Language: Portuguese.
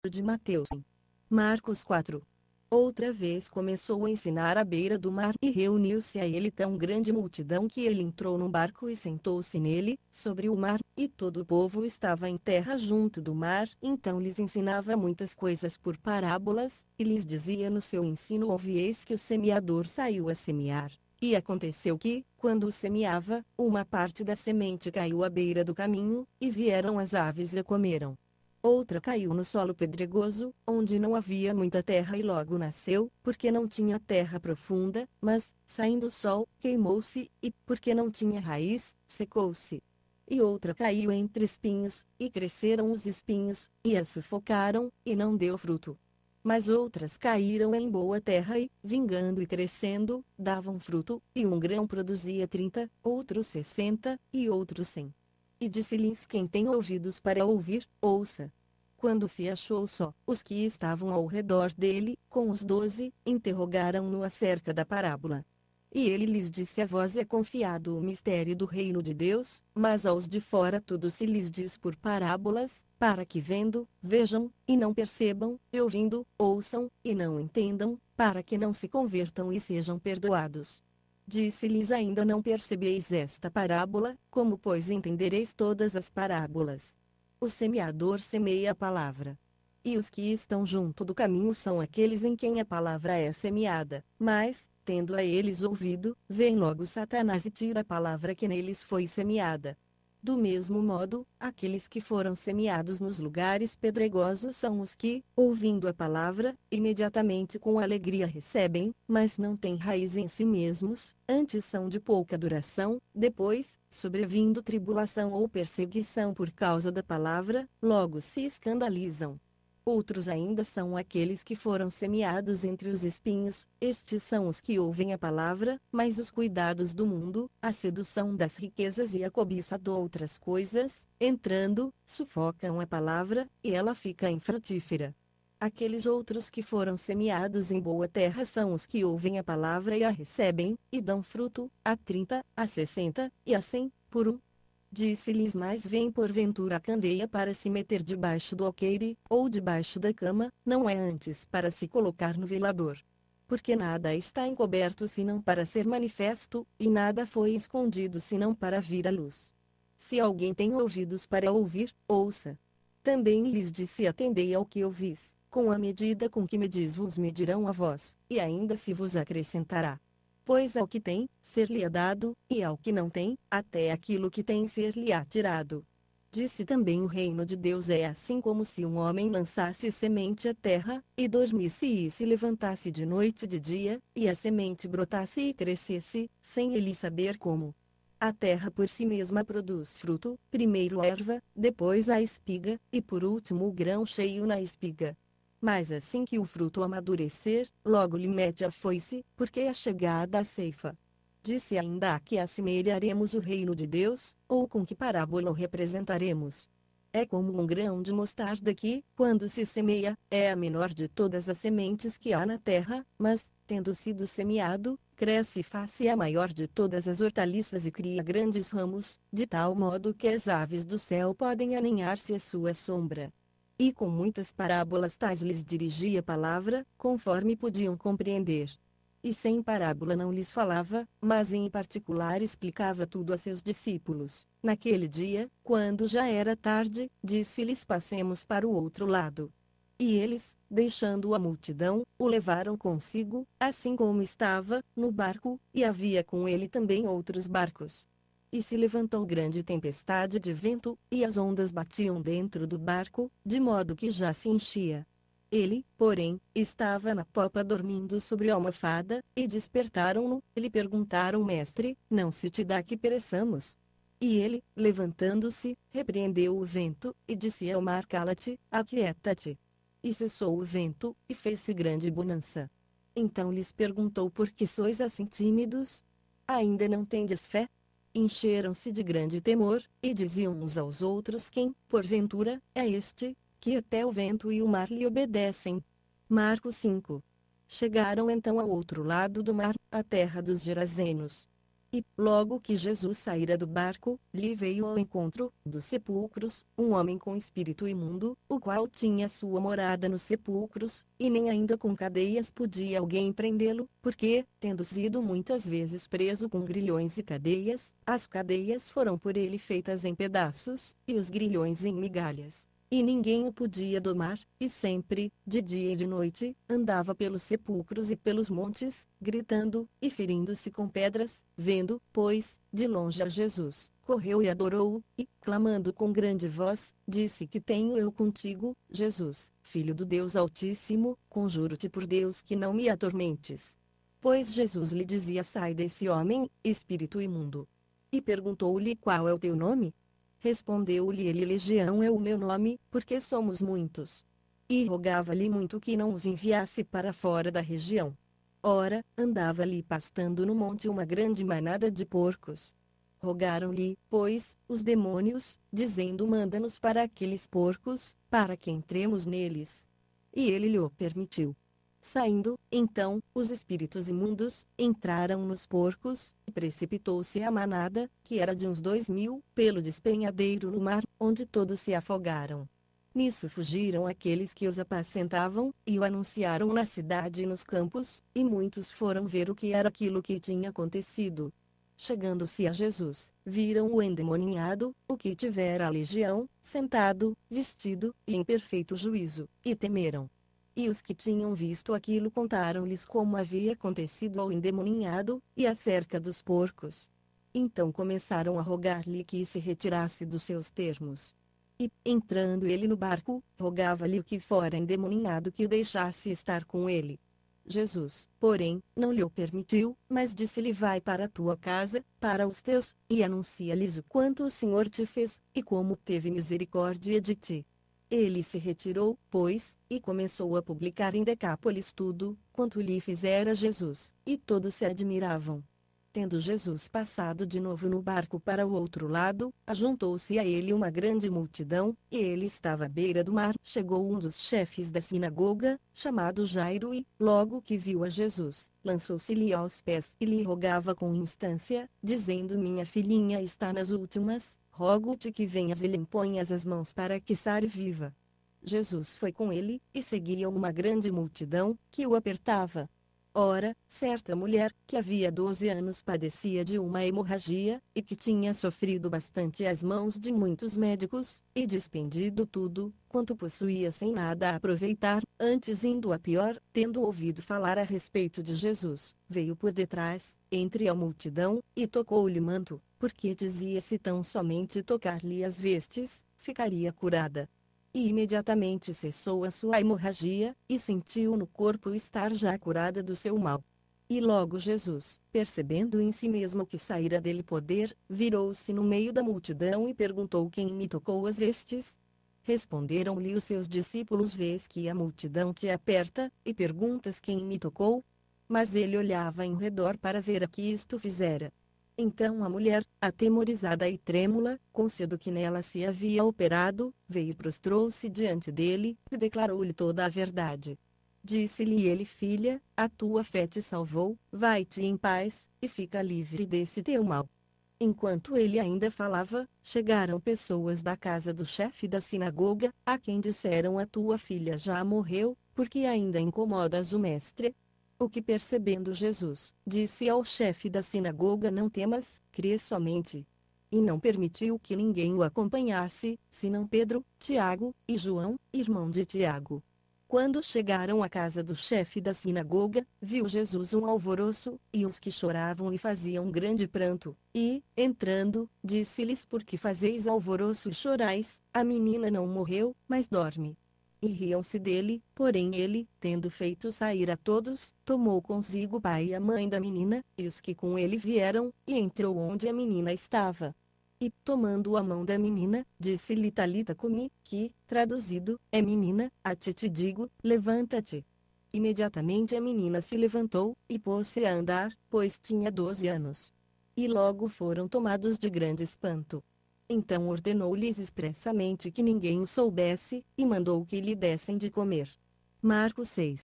de Mateus. Marcos 4. Outra vez começou a ensinar à beira do mar e reuniu-se a ele tão grande multidão que ele entrou num barco e sentou-se nele, sobre o mar, e todo o povo estava em terra junto do mar. Então lhes ensinava muitas coisas por parábolas, e lhes dizia no seu ensino: Ouvieis que o semeador saiu a semear. E aconteceu que, quando semeava, uma parte da semente caiu à beira do caminho, e vieram as aves e a comeram. Outra caiu no solo pedregoso, onde não havia muita terra e logo nasceu, porque não tinha terra profunda, mas, saindo o sol, queimou-se, e, porque não tinha raiz, secou-se. E outra caiu entre espinhos, e cresceram os espinhos, e a sufocaram, e não deu fruto. Mas outras caíram em boa terra e, vingando e crescendo, davam fruto, e um grão produzia 30, outro 60, e outro 100. E disse-lhes: quem tem ouvidos para ouvir, ouça. Quando se achou só, os que estavam ao redor dele, com os 12, interrogaram-no acerca da parábola. E ele lhes disse: a vós é confiado o mistério do reino de Deus, mas aos de fora tudo se lhes diz por parábolas, para que vendo, vejam, e não percebam, e ouvindo, ouçam, e não entendam, para que não se convertam e sejam perdoados. Disse-lhes ainda: não percebeis esta parábola? Como pois entendereis todas as parábolas? O semeador semeia a palavra. E os que estão junto do caminho são aqueles em quem a palavra é semeada, mas, tendo a eles ouvido, vem logo Satanás e tira a palavra que neles foi semeada. Do mesmo modo, aqueles que foram semeados nos lugares pedregosos são os que, ouvindo a palavra, imediatamente com alegria recebem, mas não têm raiz em si mesmos, antes são de pouca duração. Depois, sobrevindo tribulação ou perseguição por causa da palavra, logo se escandalizam. Outros ainda são aqueles que foram semeados entre os espinhos. Estes são os que ouvem a palavra, mas os cuidados do mundo, a sedução das riquezas e a cobiça de outras coisas, entrando, sufocam a palavra, e ela fica infrutífera. Aqueles outros que foram semeados em boa terra são os que ouvem a palavra e a recebem, e dão fruto, a 30, a 60, e a 100, por um. Disse-lhes: mas vem porventura a candeia para se meter debaixo do alqueire, ou debaixo da cama, não é antes para se colocar no velador. Porque nada está encoberto senão para ser manifesto, e nada foi escondido senão para vir à luz. Se alguém tem ouvidos para ouvir, ouça. Também lhes disse: atendei ao que ouvis, com a medida com que medis vos medirão a vós, e ainda se vos acrescentará. Pois ao que tem, ser-lhe-á dado, e ao que não tem, até aquilo que tem ser-lhe-á tirado. Disse também: o reino de Deus é assim como se um homem lançasse semente à terra, e dormisse e se levantasse de noite e de dia, e a semente brotasse e crescesse, sem ele saber como. A terra por si mesma produz fruto, primeiro a erva, depois a espiga, e por último o grão cheio na espiga. Mas assim que o fruto amadurecer, logo lhe mete a foice, porque é chegada a ceifa. Disse ainda: a que assemelharemos o reino de Deus, ou com que parábola o representaremos? É como um grão de mostarda que, quando se semeia, é a menor de todas as sementes que há na terra, mas, tendo sido semeado, cresce e faz-se a maior de todas as hortaliças e cria grandes ramos, de tal modo que as aves do céu podem aninhar-se à sua sombra. E com muitas parábolas tais lhes dirigia a palavra, conforme podiam compreender. E sem parábola não lhes falava, mas em particular explicava tudo a seus discípulos. Naquele dia, quando já era tarde, disse-lhes: passemos para o outro lado. E eles, deixando a multidão, o levaram consigo, assim como estava, no barco, e havia com ele também outros barcos. E se levantou grande tempestade de vento, e as ondas batiam dentro do barco, de modo que já se enchia. Ele, porém, estava na popa dormindo sobre a almofada, e despertaram-no, e lhe perguntaram: mestre, não se te dá que pereçamos? E ele, levantando-se, repreendeu o vento, e disse ao mar: cala-te, aquieta-te. E cessou o vento, e fez-se grande bonança. Então lhes perguntou: por que sois assim tímidos? Ainda não tendes fé? Encheram-se de grande temor, e diziam uns aos outros: quem, porventura, é este, que até o vento e o mar lhe obedecem? Marcos 5. Chegaram então ao outro lado do mar, a terra dos Gerazenos. E, logo que Jesus saíra do barco, lhe veio ao encontro, dos sepulcros, um homem com espírito imundo, o qual tinha sua morada nos sepulcros, e nem ainda com cadeias podia alguém prendê-lo, porque, tendo sido muitas vezes preso com grilhões e cadeias, as cadeias foram por ele feitas em pedaços, e os grilhões em migalhas. E ninguém o podia domar, e sempre, de dia e de noite, andava pelos sepulcros e pelos montes, gritando, e ferindo-se com pedras. Vendo, pois, de longe a Jesus, correu e adorou-o, e, clamando com grande voz, disse: Que tenho eu contigo, Jesus, Filho do Deus Altíssimo? Conjuro-te por Deus que não me atormentes. Pois Jesus lhe dizia: Sai desse homem, espírito imundo. E perguntou-lhe: Qual é o teu nome? Respondeu-lhe ele: Legião é o meu nome, porque somos muitos. E rogava-lhe muito que não os enviasse para fora da região. Ora, andava ali pastando no monte uma grande manada de porcos. Rogaram-lhe, pois, os demônios, dizendo: Manda-nos para aqueles porcos, para que entremos neles. E ele lhe o permitiu. Saindo, então, os espíritos imundos entraram nos porcos, e precipitou-se a manada, que era de uns 2000, pelo despenhadeiro no mar, onde todos se afogaram. Nisso fugiram aqueles que os apacentavam, e o anunciaram na cidade e nos campos, e muitos foram ver o que era aquilo que tinha acontecido. Chegando-se a Jesus, viram o endemoninhado, o que tivera a legião, sentado, vestido, e em perfeito juízo, e temeram. E os que tinham visto aquilo contaram-lhes como havia acontecido ao endemoninhado, e acerca dos porcos. Então começaram a rogar-lhe que se retirasse dos seus termos. E, entrando ele no barco, rogava-lhe o que fora endemoninhado que o deixasse estar com ele. Jesus, porém, não lhe o permitiu, mas disse-lhe: Vai para a tua casa, para os teus, e anuncia-lhes o quanto o Senhor te fez, e como teve misericórdia de ti. Ele se retirou, pois, e começou a publicar em Decápolis tudo quanto lhe fizera Jesus, e todos se admiravam. Tendo Jesus passado de novo no barco para o outro lado, ajuntou-se a ele uma grande multidão, e ele estava à beira do mar. Chegou um dos chefes da sinagoga, chamado Jairo, e, logo que viu a Jesus, lançou-se-lhe aos pés e lhe rogava com instância, dizendo: Minha filhinha está nas últimas, rogo-te que venhas e lhe imponhas as mãos para que sare viva. Jesus foi com ele, e seguia uma grande multidão, que o apertava. Ora, certa mulher, que havia 12 anos padecia de uma hemorragia, e que tinha sofrido bastante às mãos de muitos médicos, e despendido tudo quanto possuía sem nada a aproveitar, antes indo a pior, tendo ouvido falar a respeito de Jesus, veio por detrás, entre a multidão, e tocou-lhe o manto, porque dizia: Se tão somente tocar-lhe as vestes, ficaria curada. E imediatamente cessou a sua hemorragia, e sentiu no corpo estar já curada do seu mal. E logo Jesus, percebendo em si mesmo que saíra dele poder, virou-se no meio da multidão e perguntou: Quem me tocou as vestes? Responderam-lhe os seus discípulos: Vês que a multidão te aperta, e perguntas: Quem me tocou? Mas ele olhava em redor para ver a que isto fizera. Então a mulher, atemorizada e trêmula, com cedo que nela se havia operado, veio e prostrou-se diante dele, e declarou-lhe toda a verdade. Disse-lhe ele: Filha, a tua fé te salvou, vai-te em paz, e fica livre desse teu mal. Enquanto ele ainda falava, chegaram pessoas da casa do chefe da sinagoga, a quem disseram: A tua filha já morreu, porque ainda incomodas o mestre? O que, percebendo Jesus, disse ao chefe da sinagoga: Não temas, crê somente. E não permitiu que ninguém o acompanhasse, senão Pedro, Tiago e João, irmão de Tiago. Quando chegaram à casa do chefe da sinagoga, viu Jesus um alvoroço, e os que choravam e faziam grande pranto, e, entrando, disse-lhes: Por que fazeis alvoroço e chorais? A menina não morreu, mas dorme. E riam-se dele, porém ele, tendo feito sair a todos, tomou consigo o pai e a mãe da menina, e os que com ele vieram, e entrou onde a menina estava. E, tomando a mão da menina, disse-lhe: Talita cumi, que, traduzido, é menina, a ti te digo, levanta-te. Imediatamente a menina se levantou, e pôs-se a andar, pois tinha 12 anos. E logo foram tomados de grande espanto. Então ordenou-lhes expressamente que ninguém o soubesse, e mandou que lhe dessem de comer. Marcos 6.